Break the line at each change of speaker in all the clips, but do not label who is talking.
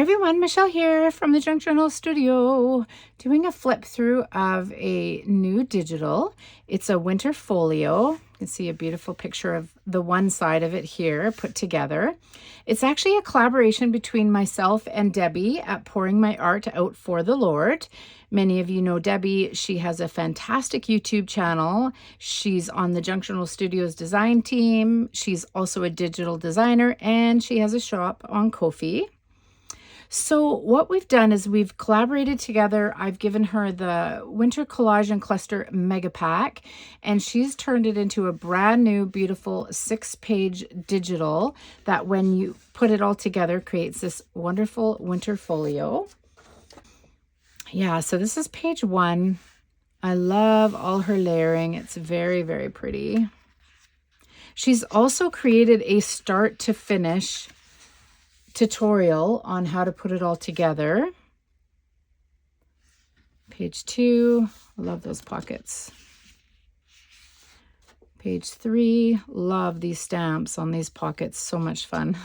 Hi everyone, Michelle here from the Junk Journal Studio, doing a flip through of a new digital. It's a Winter Folio. You can see a beautiful picture of the one side of it here put together. It's actually a collaboration between myself and Debbie at Pouring My Art Out for the Lord. Many of you know Debbie. She has a fantastic YouTube channel. She's on the Junk Journal Studio's design team. She's also a digital designer and she has a shop on Kofi. So what we've done is we've collaborated together. I've given her the Winter Collage and Cluster Mega Pack, and she's turned it into a brand new, beautiful 6-page digital that when you put it all together creates this wonderful winter folio. Yeah, so this is page 1. I love all her layering. It's very, very pretty. She's also created a start to finish tutorial on how to put it all together. Page 2, I love those pockets. Page 3, love these stamps on these pockets, so much fun.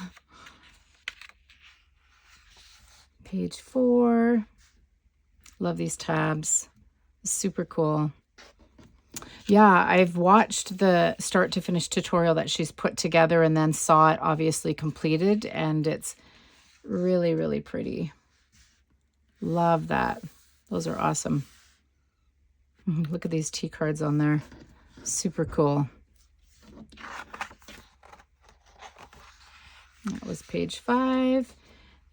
Page 4, love these tabs, super cool. Yeah, I've watched the start to finish tutorial that she's put together and then saw it obviously completed, and it's really, really pretty. Love that. Those are awesome. Look at these T cards on there. Super cool. That was page 5.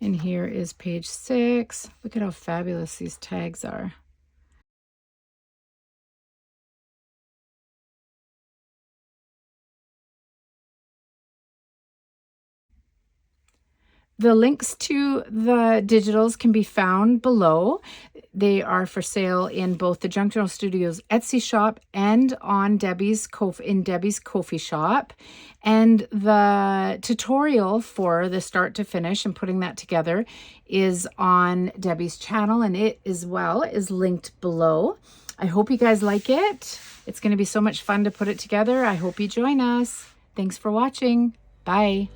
And here is page 6. Look at how fabulous these tags are. The links to the digitals can be found below. They are for sale in both the Junk Journal Studio's Etsy shop and on Debbie's Kofi shop. And the tutorial for the start to finish and putting that together is on Debbie's channel, and it as well is linked below. I hope you guys like it. It's going to be so much fun to put it together. I hope you join us. Thanks for watching. Bye.